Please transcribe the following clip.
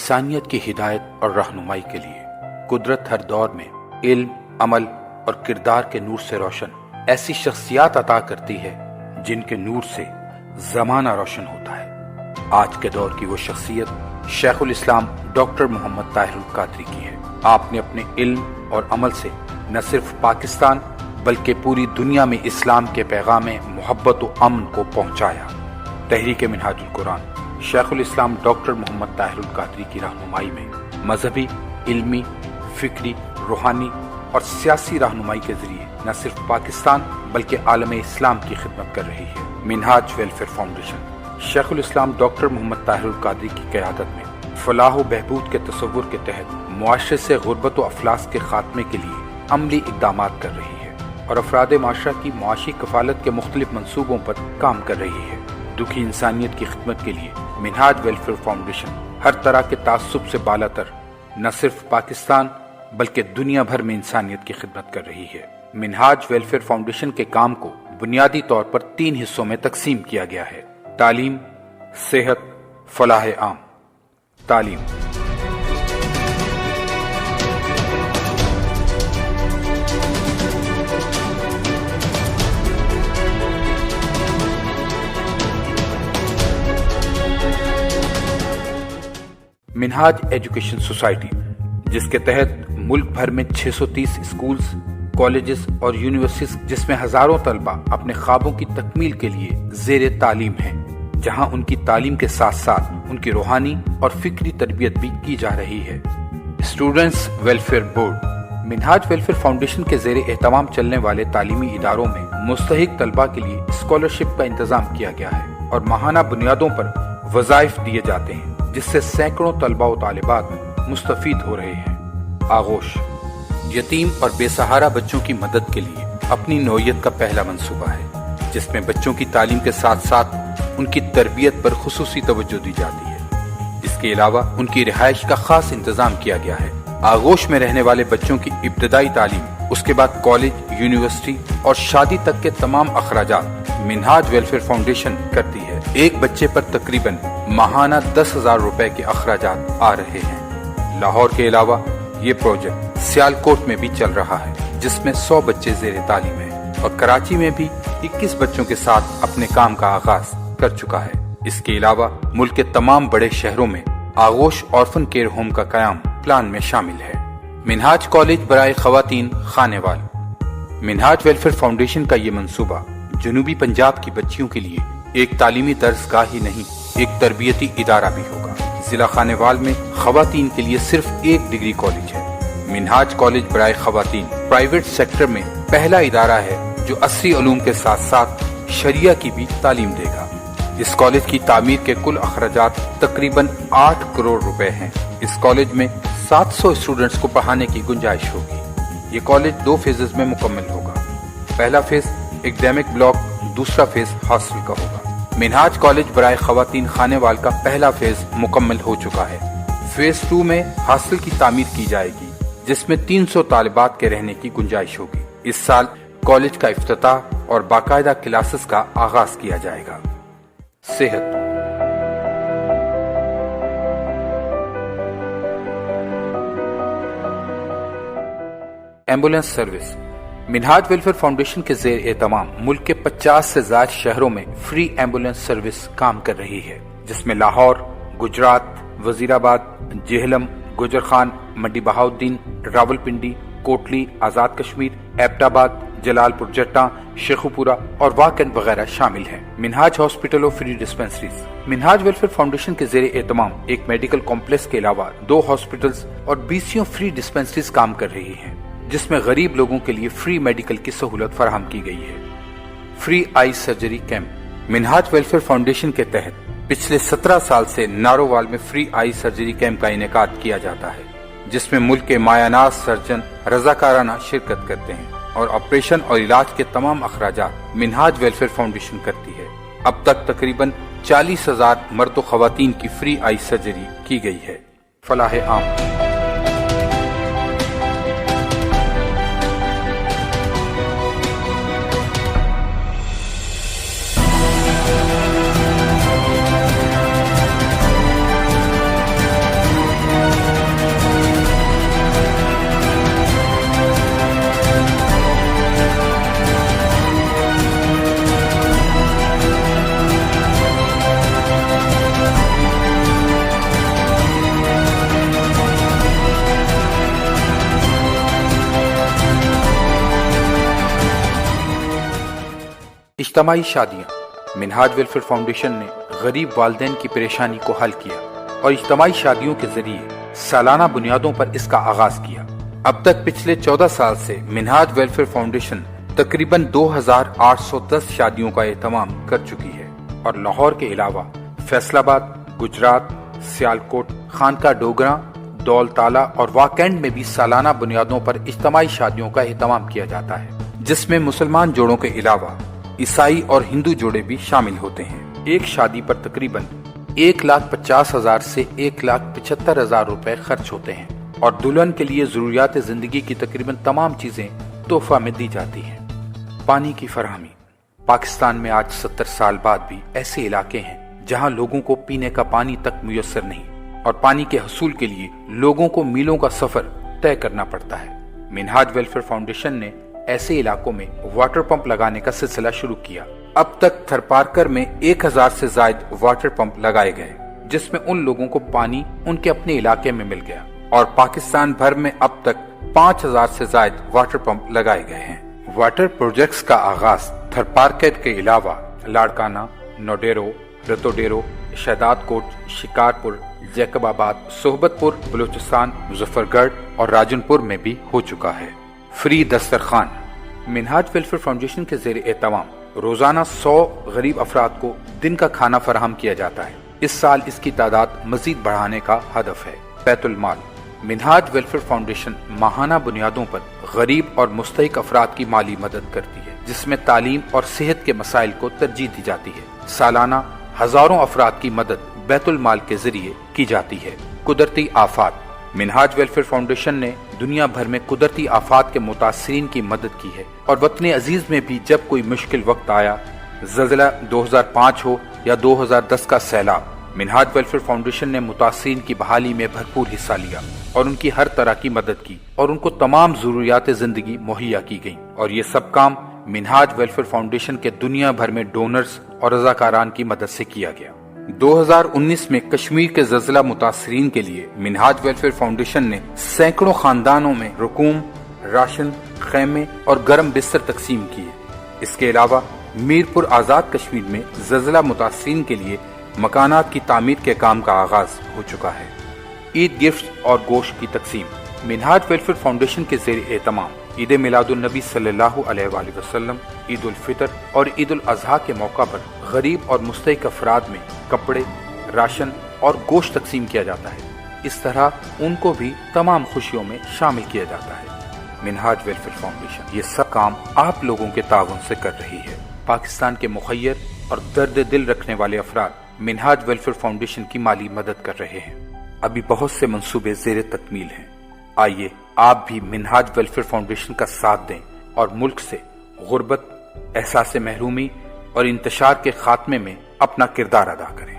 انسانیت کی ہدایت اور رہنمائی کے لیے قدرت ہر دور میں علم، عمل اور کردار کے نور سے روشن ایسی شخصیات عطا کرتی ہے جن کے نور سے زمانہ روشن ہوتا ہے۔ آج کے دور کی وہ شخصیت شیخ الاسلام ڈاکٹر محمد طاہر القادری کی ہے۔ آپ نے اپنے علم اور عمل سے نہ صرف پاکستان بلکہ پوری دنیا میں اسلام کے پیغام محبت و امن کو پہنچایا۔ تحریک منہاج القرآن شیخ الاسلام ڈاکٹر محمد طاہر القادری کی رہنمائی میں مذہبی، علمی، فکری، روحانی اور سیاسی رہنمائی کے ذریعے نہ صرف پاکستان بلکہ عالم اسلام کی خدمت کر رہی ہے۔ منہاج ویلفیئر فاؤنڈیشن شیخ الاسلام ڈاکٹر محمد طاہر القادری کی قیادت میں فلاح و بہبود کے تصور کے تحت معاشرے سے غربت و افلاس کے خاتمے کے لیے عملی اقدامات کر رہی ہے اور افراد معاشرہ کی معاشی کفالت کے مختلف منصوبوں پر کام کر رہی ہے۔ دکھی انسانیت کی خدمت کے لیے منہاج ویلفیئر فاؤنڈیشن ہر طرح کے تعصب سے بالاتر نہ صرف پاکستان بلکہ دنیا بھر میں انسانیت کی خدمت کر رہی ہے۔ منہاج ویلفیئر فاؤنڈیشن کے کام کو بنیادی طور پر 3 حصوں میں تقسیم کیا گیا ہے: تعلیم، صحت، فلاح عام۔ تعلیم۔ منہاج ایجوکیشن سوسائٹی، جس کے تحت ملک بھر میں 630 اسکولز، کالجز اور یونیورسٹیز جس میں ہزاروں طلبہ اپنے خوابوں کی تکمیل کے لیے زیر تعلیم ہیں، جہاں ان کی تعلیم کے ساتھ ساتھ ان کی روحانی اور فکری تربیت بھی کی جا رہی ہے۔ اسٹوڈنٹس ویلفیئر بورڈ منہاج ویلفیئر فاؤنڈیشن کے زیر اہتمام چلنے والے تعلیمی اداروں میں مستحق طلبہ کے لیے اسکالرشپ کا انتظام کیا گیا ہے اور ماہانہ بنیادوں پر وظائف دیے جاتے ہیں جس سے سینکڑوں طلبہ و طالبات مستفید ہو رہے ہیں۔ آغوش یتیم اور بے سہارا بچوں کی مدد کے لیے اپنی نوعیت کا پہلا منصوبہ ہے، جس میں بچوں کی تعلیم کے ساتھ ساتھ ان کی تربیت پر خصوصی توجہ دی جاتی ہے۔ اس کے علاوہ ان کی رہائش کا خاص انتظام کیا گیا ہے۔ آغوش میں رہنے والے بچوں کی ابتدائی تعلیم، اس کے بعد کالج، یونیورسٹی اور شادی تک کے تمام اخراجات منہاج ویلفیئر فاؤنڈیشن کرتی ہے۔ ایک بچے پر تقریباً ماہانہ 10,000 روپے کے اخراجات آ رہے ہیں۔ لاہور کے علاوہ یہ پروجیکٹ سیالکوٹ میں بھی چل رہا ہے، جس میں 100 بچے زیر تعلیم ہیں، اور کراچی میں بھی 21 بچوں کے ساتھ اپنے کام کا آغاز کر چکا ہے۔ اس کے علاوہ ملک کے تمام بڑے شہروں میں آغوش آرفن کیئر ہوم کا قیام پلان میں شامل ہے۔ منہاج کالج برائے خواتین خانیوال منہاج ویلفیئر فاؤنڈیشن کا یہ منصوبہ جنوبی پنجاب کی بچیوں کے لیے ایک تعلیمی درسگاہ ہی نہیں، ایک تربیتی ادارہ بھی ہوگا۔ ضلع خانیوال میں خواتین کے لیے صرف ایک ڈگری کالج ہے۔ منہاج کالج برائے خواتین پرائیویٹ سیکٹر میں پہلا ادارہ ہے جو عصری علوم کے ساتھ ساتھ شریعہ کی بھی تعلیم دے گا۔ اس کالج کی تعمیر کے کل اخراجات تقریباً 8 کروڑ روپے ہیں۔ اس کالج میں 700 اسٹوڈنٹس کو پڑھانے کی گنجائش ہوگی۔ یہ کالج 2 فیزز میں مکمل ہوگا۔ پہلا فیز ایکڈیمک بلاک، دوسرا فیز ہاسٹل کا ہوگا۔ منہاج کالج برائے خواتین خانیوال کا پہلا فیز مکمل ہو چکا ہے۔ فیز 2 میں ہاسٹل کی تعمیر کی جائے گی، جس میں 300 طالبات کے رہنے کی گنجائش ہوگی۔ اس سال کالج کا افتتاح اور باقاعدہ کلاسز کا آغاز کیا جائے گا۔ صحت ایمبولینس سروس منہاج ویلفیئر فاؤنڈیشن کے زیر اہتمام ملک کے 50 سے زائد شہروں میں فری ایمبولینس سروس کام کر رہی ہے، جس میں لاہور، گجرات، وزیر آباد، جہلم، گوجرخان، منڈی بہاؤالدین، راولپنڈی، کوٹلی، آزاد کشمیر، ایبٹ آباد، جلال پور جٹاں، شیخوپورہ اور واکن وغیرہ شامل ہیں۔ منہاج ہاسپٹل اور فری ڈسپنسریز منہاج ویلفیئر فاؤنڈیشن کے زیر اہتمام ایک میڈیکل کمپلیکس کے علاوہ 2 ہاسپٹلز اور 20 فری ڈسپنسریز کام کر رہی ہیں، جس میں غریب لوگوں کے لیے فری میڈیکل کی سہولت فراہم کی گئی ہے۔ فری آئی سرجری کیمپ منہاج ویلفیئر فاؤنڈیشن کے تحت پچھلے 17 سال سے نارووال میں فری آئی سرجری کیمپ کا انعقاد کیا جاتا ہے، جس میں ملک کے مایہ ناز سرجن رضاکارانہ شرکت کرتے ہیں اور آپریشن اور علاج کے تمام اخراجات منہاج ویلفیئر فاؤنڈیشن کرتی ہے۔ اب تک تقریباً 40,000 مرد و خواتین کی فری آئی سرجری کی گئی ہے۔ فلاح عام اجتماعی شادیاں۔ منہاج ویلفیئر فاؤنڈیشن نے غریب والدین کی پریشانی کو حل کیا اور اجتماعی شادیوں کے ذریعے سالانہ بنیادوں پر اس کا آغاز کیا۔ اب تک پچھلے 14 سال سے منہاج ویلفیئر فاؤنڈیشن تقریباً 2810 شادیوں کا اہتمام کر چکی ہے اور لاہور کے علاوہ فیصل آباد، گجرات، سیالکوٹ، خانقاہ ڈوگراں، دول تالہ اور واکینڈ میں بھی سالانہ بنیادوں پر اجتماعی شادیوں کا اہتمام کیا جاتا ہے، جس میں مسلمان جوڑوں کے علاوہ عیسائی اور ہندو جوڑے بھی شامل ہوتے ہیں۔ ایک شادی پر تقریباً 1,50,000 سے 1,75,000 روپے خرچ ہوتے ہیں اور دلہن کے لیے ضروریات زندگی کی تقریباً تمام چیزیں تحفہ میں دی جاتی ہیں۔ پانی کی فراہمی۔ پاکستان میں آج 70 سال بعد بھی ایسے علاقے ہیں جہاں لوگوں کو پینے کا پانی تک میسر نہیں اور پانی کے حصول کے لیے لوگوں کو میلوں کا سفر طے کرنا پڑتا ہے۔ منہاج ویلفیئر فاؤنڈیشن نے ایسے علاقوں میں واٹر پمپ لگانے کا سلسلہ شروع کیا۔ اب تک تھرپارکر میں 1000 سے زائد واٹر پمپ لگائے گئے، جس میں ان لوگوں کو پانی ان کے اپنے علاقے میں مل گیا، اور پاکستان بھر میں اب تک 5000 سے زائد واٹر پمپ لگائے گئے ہیں۔ واٹر پروجیکٹس کا آغاز تھرپارکر کے علاوہ لاڑکانہ، نوڈیرو، رتوڈیرو، شہداد کوٹ، شکارپور، جیکب آباد، صحبت پور، بلوچستان، مظفر گڑھ اور راجن پور میں بھی ہو چکا ہے۔ فری دسترخوان۔ منہاج ویلفیئر فاؤنڈیشن کے زیر اہتمام روزانہ 100 غریب افراد کو دن کا کھانا فراہم کیا جاتا ہے۔ اس سال اس کی تعداد مزید بڑھانے کا ہدف ہے۔ بیت المال۔ منہاج ویلفیئر فاؤنڈیشن ماہانہ بنیادوں پر غریب اور مستحق افراد کی مالی مدد کرتی ہے، جس میں تعلیم اور صحت کے مسائل کو ترجیح دی جاتی ہے۔ سالانہ ہزاروں افراد کی مدد بیت المال کے ذریعے کی جاتی ہے۔ قدرتی آفات۔ منہاج ویلفیئر فاؤنڈیشن نے دنیا بھر میں قدرتی آفات کے متاثرین کی مدد کی ہے اور وطن عزیز میں بھی جب کوئی مشکل وقت آیا، زلزلہ 2005 ہو یا 2010 کا سیلاب، منہاج ویلفیئر فاؤنڈیشن نے متاثرین کی بحالی میں بھرپور حصہ لیا اور ان کی ہر طرح کی مدد کی اور ان کو تمام ضروریات زندگی مہیا کی گئیں، اور یہ سب کام منہاج ویلفیئر فاؤنڈیشن کے دنیا بھر میں ڈونرز اور رضاکاران کی مدد سے کیا گیا۔ 2019 میں کشمیر کے زلزلہ متاثرین کے لیے منہاج ویلفیئر فاؤنڈیشن نے سینکڑوں خاندانوں میں رقوم، راشن، خیمے اور گرم بستر تقسیم کیے۔ اس کے علاوہ میرپور آزاد کشمیر میں زلزلہ متاثرین کے لیے مکانات کی تعمیر کے کام کا آغاز ہو چکا ہے۔ عید گفٹ اور گوشت کی تقسیم۔ منہاج ویلفیئر فاؤنڈیشن کے زیر اہتمام عید میلاد النبی صلی اللہ علیہ وآلہ وسلم، عید الفطر اور عید الاضحیٰ کے موقع پر غریب اور مستحق افراد میں کپڑے، راشن اور گوشت تقسیم کیا جاتا ہے۔ اس طرح ان کو بھی تمام خوشیوں میں شامل کیا جاتا ہے۔ منہاج ویلفیئر فاؤنڈیشن یہ سب کام آپ لوگوں کے تعاون سے کر رہی ہے۔ پاکستان کے مخیر اور درد دل رکھنے والے افراد منہاج ویلفیئر فاؤنڈیشن کی مالی مدد کر رہے ہیں۔ ابھی بہت سے منصوبے زیر تکمیل ہیں۔ آئیے آپ بھی منہاج ویلفیئر فاؤنڈیشن کا ساتھ دیں اور ملک سے غربت، احساس محرومی اور انتشار کے خاتمے میں اپنا کردار ادا کریں۔